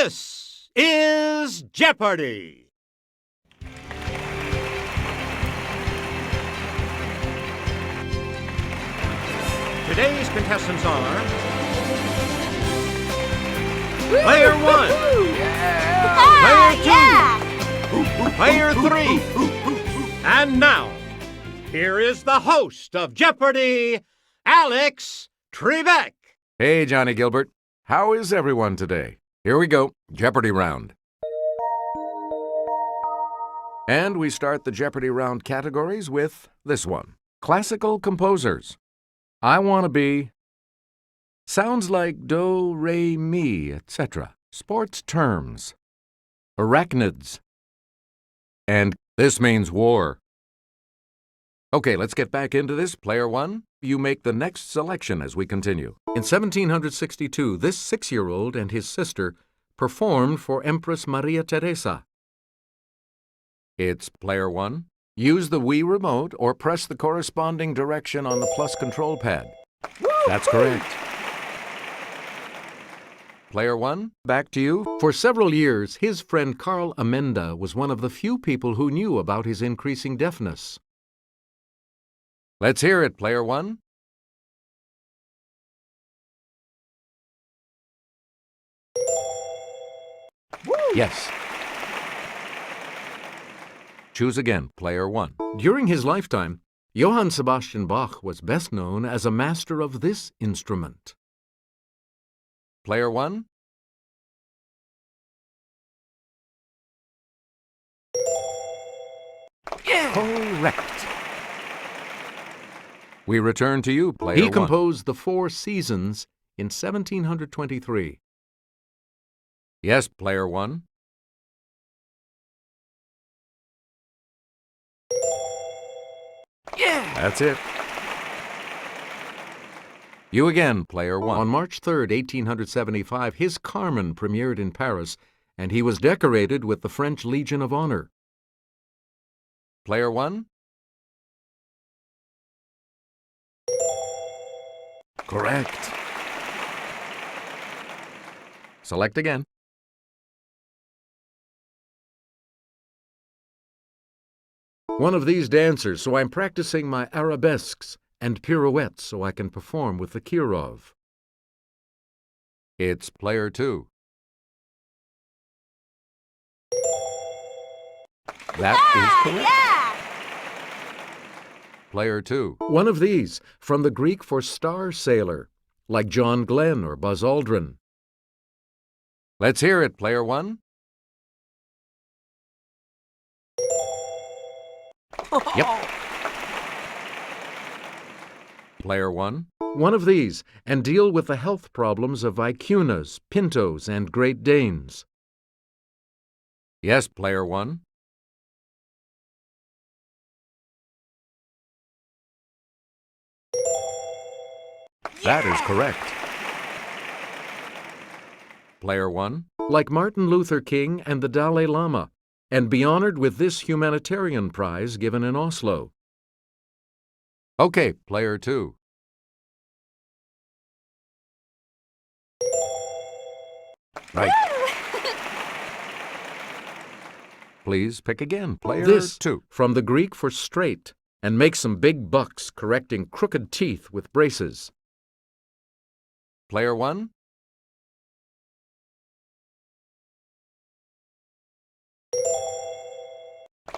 This is Jeopardy! Today's contestants are... Player 1, Player 2, Player 3, and now, here is the host of Jeopardy, Alex Trebek. Hey, Johnny Gilbert. How is everyone today? Here we go, Jeopardy round. And we start the Jeopardy round categories with this one. Classical composers. I want to be... Sounds like do, re, mi, etc. Sports terms. Arachnids. And this means war. Okay, let's get back into this. Player 1, you make the next selection as we continue. In 1762, this 6-year-old and his sister performed for Empress Maria Theresa. It's Player 1. Use the Wii remote or press the corresponding direction on the plus control pad. That's correct. Player 1, back to you. For several years, his friend Carl Amenda was one of the few people who knew about his increasing deafness. Let's hear it, Player 1. Yes. Choose again, Player 1. During his lifetime, Johann Sebastian Bach was best known as a master of this instrument. Player 1. Yeah. Correct. We return to you, Player 1. He composed the Four Seasons in 1723. Yes, Player 1. Yeah. That's it. You again, Player 1. On March 3rd, 1875, his Carmen premiered in Paris, and he was decorated with the French Legion of Honor. Player 1. Correct. Select again. One of these dancers, so I'm practicing my arabesques and pirouettes so I can perform with the Kirov. It's Player 2. That is correct. Player 2. One of these, from the Greek for star sailor, like John Glenn or Buzz Aldrin. Let's hear it, Player 1. Yep. Player 1. One of these, and deal with the health problems of vicunas, pintos, and Great Danes. Yes, Player 1. That is correct. Player 1. Like Martin Luther King and the Dalai Lama, and be honored with this humanitarian prize given in Oslo. Okay, Player 2. Right. Please pick again, Player 2. From the Greek for straight, and make some big bucks correcting crooked teeth with braces. Player 1.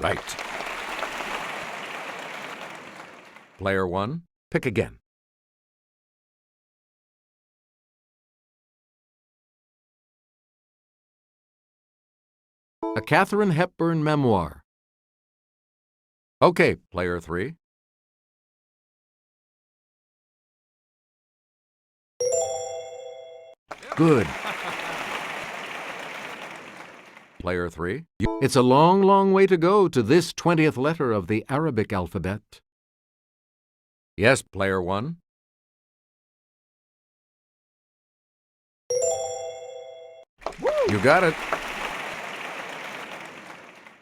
Right. Player 1, pick again. A Katharine Hepburn memoir. Okay, Player 3. Good. Player 3. It's a long, long way to go to this 20th letter of the Arabic alphabet. Yes, Player 1. You got it.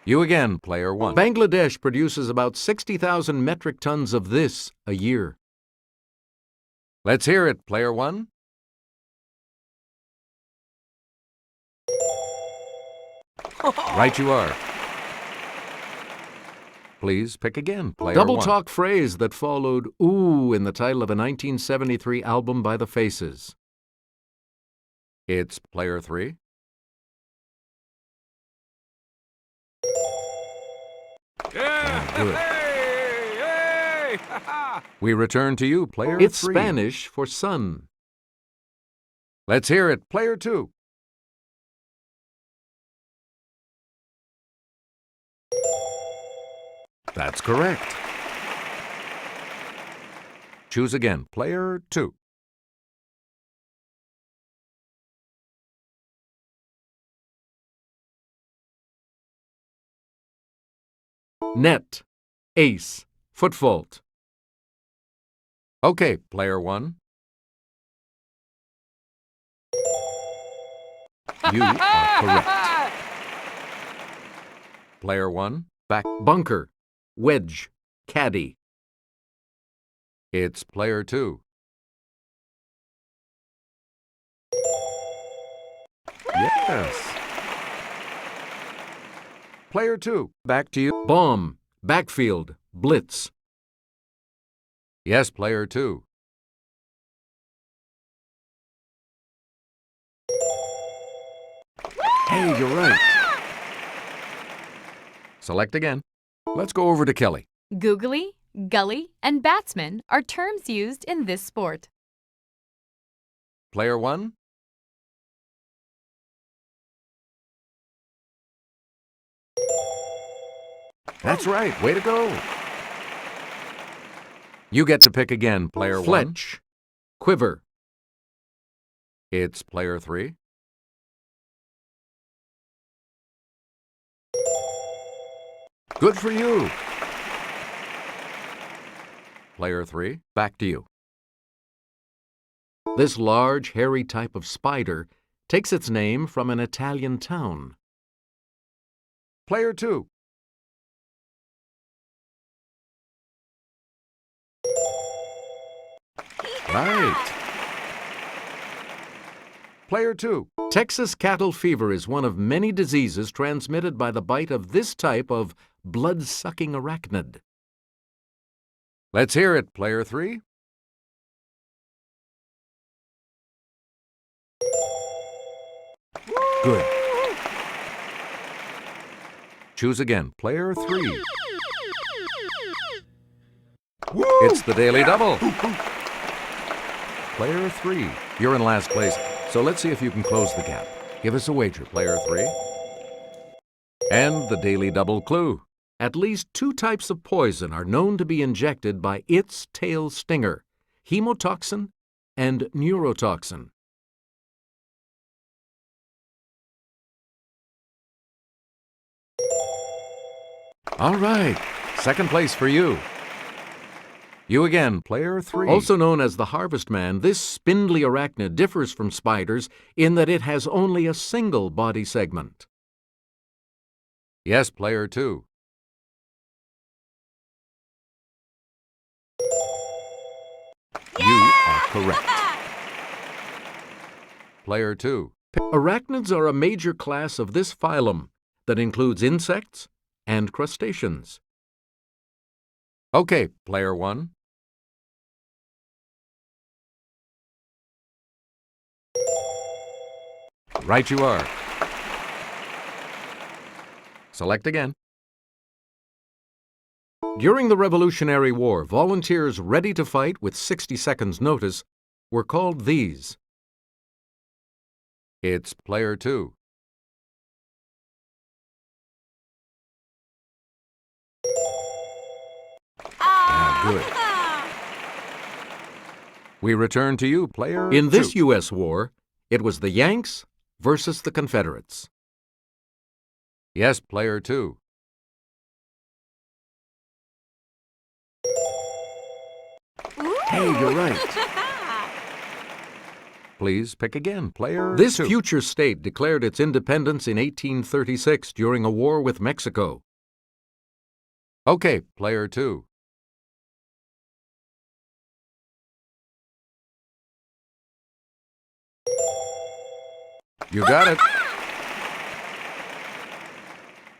You again, Player 1. Bangladesh produces about 60,000 metric tons of this a year. Let's hear it, Player 1. Right you are. Please pick again, player Double one. talk phrase that followed "ooh" in the title of a 1973 album by the Faces. It's player three. Good. We return to you, player It's three. Spanish for sun. Let's hear it, player two. That's correct. Choose again, player two. Net, ace, foot fault. Okay, player one. You are correct. Player one, back. Bunker, wedge, caddy. It's player two. Yes. Player two, back to you. Bomb, backfield, blitz. Yes, player two. Hey, you're right. Select again. Let's go over to Kelly. Googly, gully, and batsman are terms used in this sport. Player one. That's right. Way to go. You get to pick again, player one. Fletch, quiver. It's player three. Good for you. Player three, back to you. This large, hairy type of spider takes its name from an Italian town. Player two. Right. Player two. Texas cattle fever is one of many diseases transmitted by the bite of this type of blood-sucking arachnid. Let's hear it, player three. Good. Choose again, player three. It's the Daily Double. Player three. You're in last place, so let's see if you can close the gap. Give us a wager, player three. And the Daily Double clue. At least two types of poison are known to be injected by its tail stinger, hemotoxin and neurotoxin. All right, second place for you. You again, player three. Also known as the harvest man, this spindly arachnid differs from spiders in that it has only a single body segment. Yes, player two. You are correct. Player two. Arachnids are a major class of this phylum that includes insects and crustaceans. Okay, player one. Right you are. Select again. During the Revolutionary War, volunteers ready to fight with 60 seconds' notice were called these. It's player two. Good. We return to you, player In this two. U.S. war, it was the Yanks versus the Confederates. Yes, player two. Hey, you're right. Please pick again, player This two. future state declared its independence in 1836 during a war with Mexico. Okay, player two. You got it.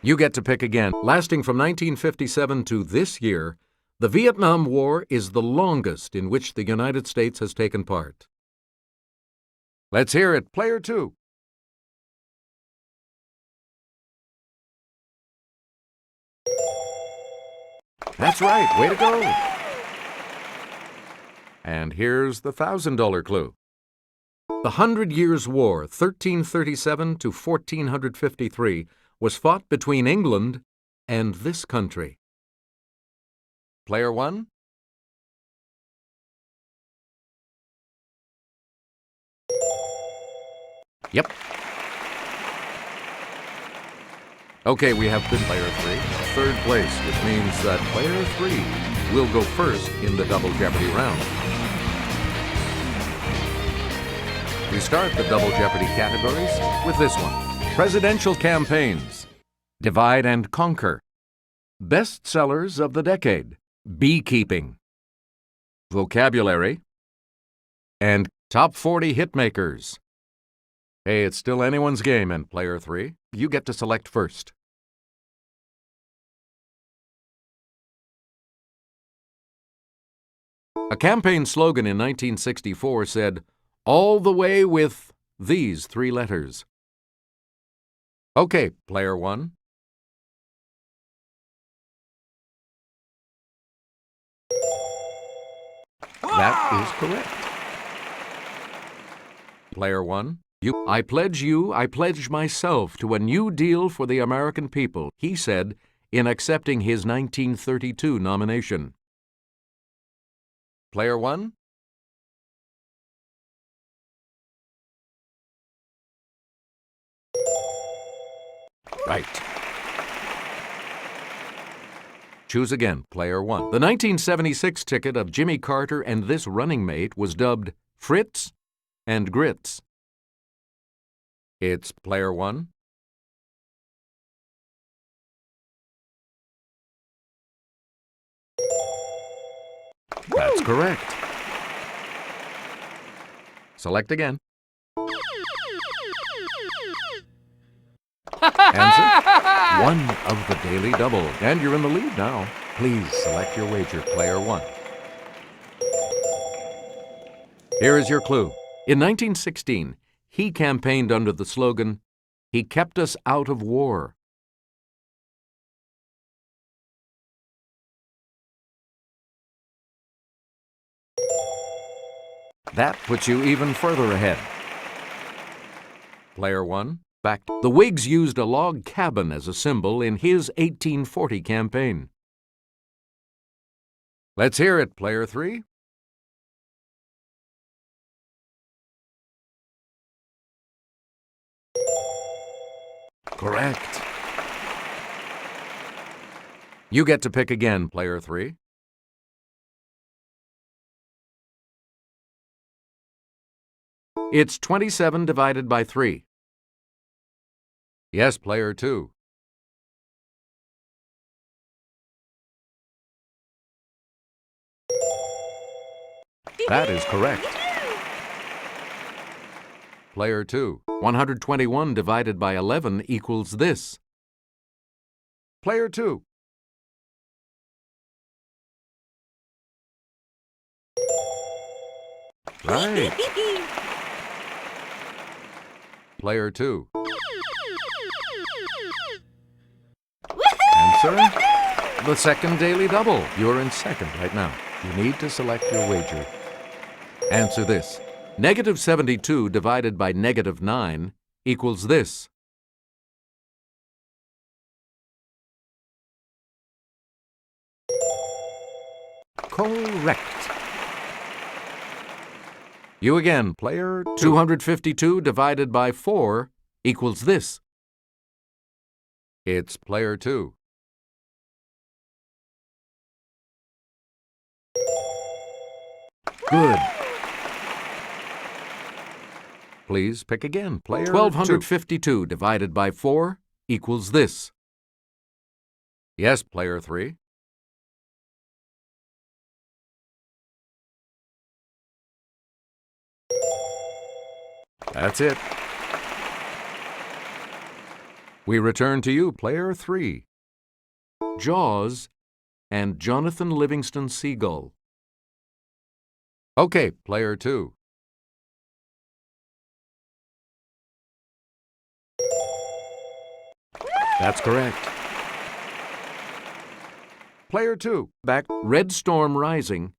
You get to pick again. Lasting from 1957 to this year, the Vietnam War is the longest in which the United States has taken part. Let's hear it. Player 2. That's right. Way to go. And here's the $1,000 clue. The 100 Years' War, 1337 to 1453, was fought between England and this country. Player 1. Yep. Okay, we have been Player 3, third place, which means that Player 3 will go first in the Double Jeopardy round. We start the Double Jeopardy categories with this one. Presidential campaigns. Divide and conquer. Bestsellers of the decade. Beekeeping. Vocabulary. And top 40 hitmakers. Hey, it's still anyone's game, and Player 3, you get to select first. A campaign slogan in 1964 said, "All the way with these 3 letters." Okay, Player 1. That is correct. Player 1. I pledge myself to a new deal for the American people, he said in accepting his 1932 nomination. Player 1. Right. Choose again, Player 1. The 1976 ticket of Jimmy Carter and this running mate was dubbed Fritz and Grits. It's Player 1. That's correct. Select again. Answer, 1 of the Daily Double. And you're in the lead now. Please select your wager, Player 1. Here is your clue. In 1916, he campaigned under the slogan, "He kept us out of war." That puts you even further ahead. Player 1, back. The Whigs used a log cabin as a symbol in his 1840 campaign. Let's hear it, Player 3. Correct. You get to pick again, Player 3. It's 27 divided by 3. Yes, Player 2. That is correct. Player 2. 121 divided by 11 equals this. Player 2. Right. Player 2. Answer, the second Daily Double. You're in second right now. You need to select your wager. Answer this. Negative 72 divided by negative 9 equals this. Correct. You again, Player 2. 252 divided by 4 equals this. It's Player 2. Good. Please pick again, Player 2. 1252 divided by 4 equals this. Yes, Player 3. That's it. We return to you, player 3. Jaws and Jonathan Livingston Seagull. Okay, player 2. That's correct. Player 2, back. Red Storm Rising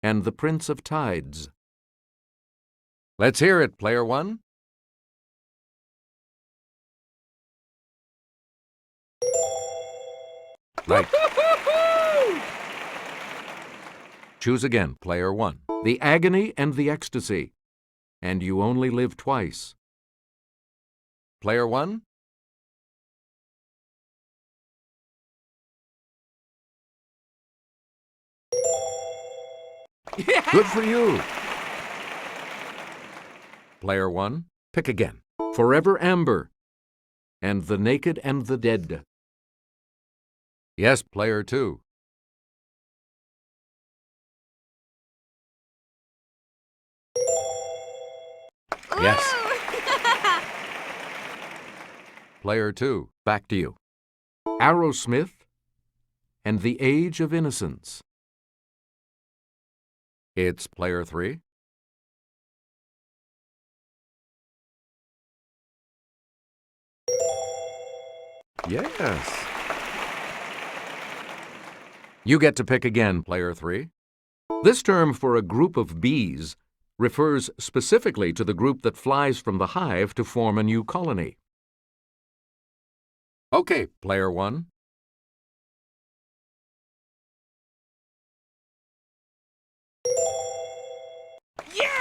and The Prince of Tides. Let's hear it, player 1. Right. Choose again, player 1. The Agony and the Ecstasy. And You Only Live Twice. Player 1. Good for you. Player 1, pick again. Forever Amber and The Naked and the Dead. Yes, player 2. Yes. Player 2, back to you. Aerosmith and The Age of Innocence. It's player 3. Yes. You get to pick again, player 3. This term for a group of bees refers specifically to the group that flies from the hive to form a new colony. Okay, player 1.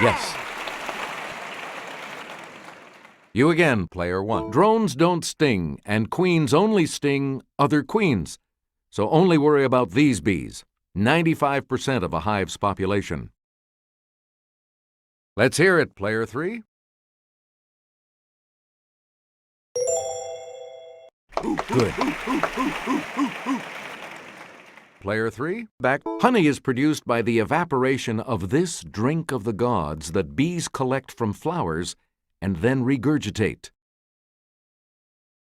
Yes. You again, player 1. Drones don't sting, and queens only sting other queens. So only worry about these bees, 95% of a hive's population. Let's hear it, player 3. Good. Player 3, back. Honey is produced by the evaporation of this drink of the gods that bees collect from flowers and then regurgitate.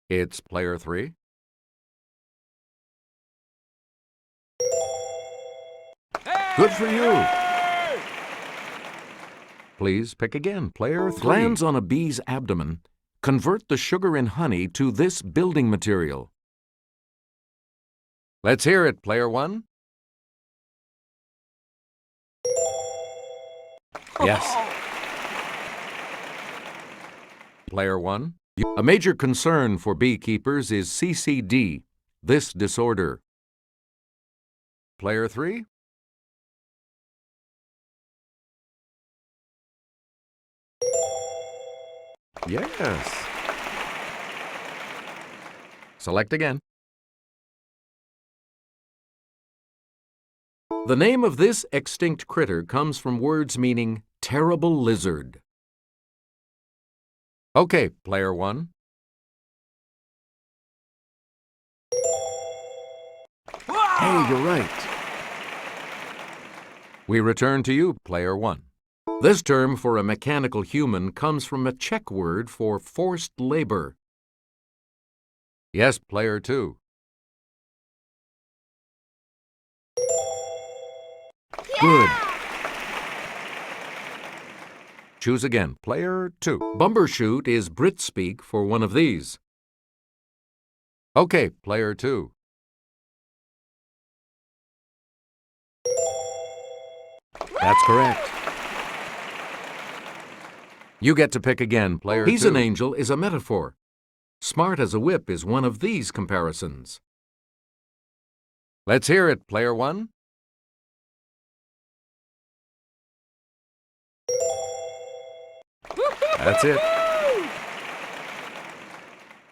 It's player 3. Good for you. Please pick again, player 3. Glands on a bee's abdomen convert the sugar in honey to this building material. Let's hear it, player 1. Yes. Player 1. A major concern for beekeepers is CCD, this disorder. Player 3. Yes. Select again. The name of this extinct critter comes from words meaning terrible lizard. Okay, player 1. Hey, you're right. We return to you, player 1. This term for a mechanical human comes from a Czech word for forced labor. Yes, player 2. Good. Choose again, player 2. Bumbershoot is Brit speak for one of these. Okay, player 2. That's correct. You get to pick again, player 2. He's an angel is a metaphor. Smart as a whip is one of these comparisons. Let's hear it, player 1. That's it.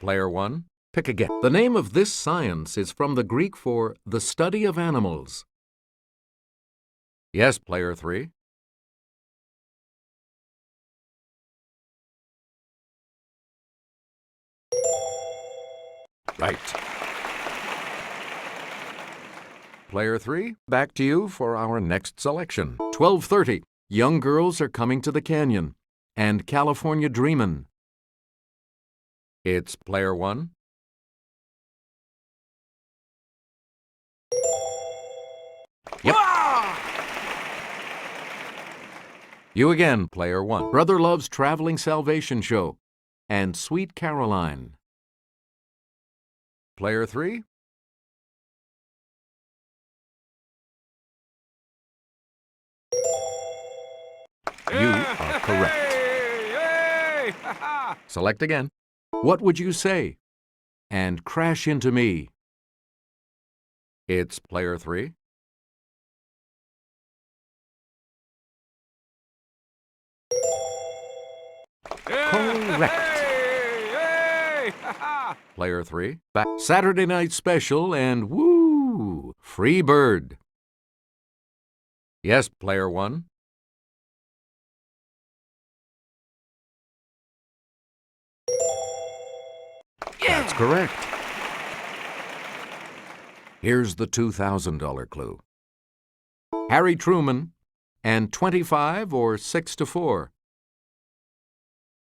Player 1, pick again. The name of this science is from the Greek for the study of animals. Yes, player 3. Right. Player 3, back to you for our next selection. 12:30. Young girls are coming to the canyon. And California Dreamin'. It's player 1. You again, player 1. Brother Love's Traveling Salvation Show, and Sweet Caroline. Player 3. You are correct. Select again. What Would You Say? And Crash Into Me. It's player 3. Correct. Player 3. Back. Saturday Night Special and woo! Free Bird. Yes, player 1. That's correct. Here's the $2,000 clue. Harry Truman and 25 or 6 to 4.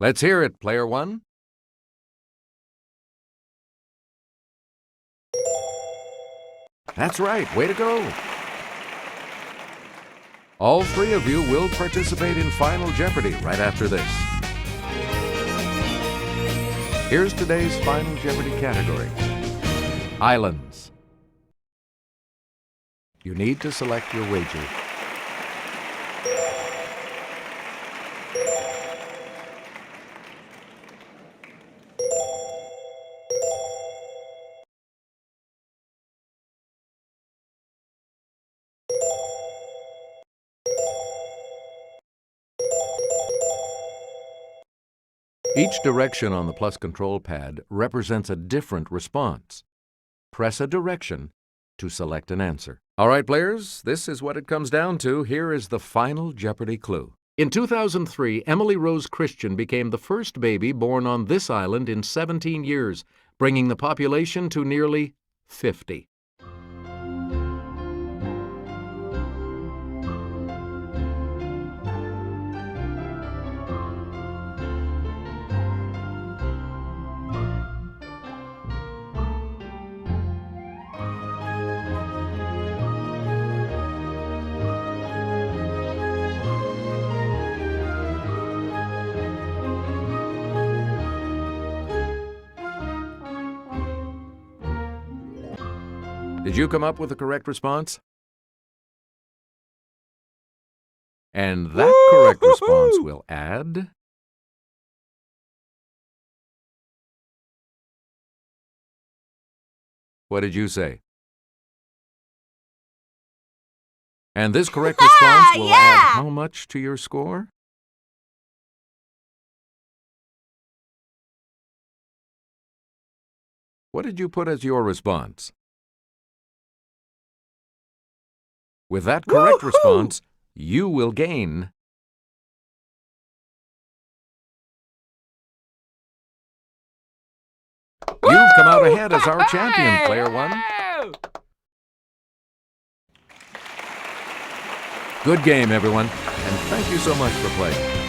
Let's hear it, player 1. That's right. Way to go. All 3 of you will participate in Final Jeopardy right after this. Here's today's Final Jeopardy category. Islands. You need to select your wager. Each direction on the plus control pad represents a different response. Press a direction to select an answer. All right, players, this is what it comes down to. Here is the Final Jeopardy clue. In 2003, Emily Rose Christian became the first baby born on this island in 17 years, bringing the population to nearly 50. Did you come up with the correct response? And that correct response will add... What did you say? And this correct response will add how much to your score? What did you put as your response? With that correct response, you will gain You've come out ahead as our champion, player 1. Good game, everyone, and thank you so much for playing.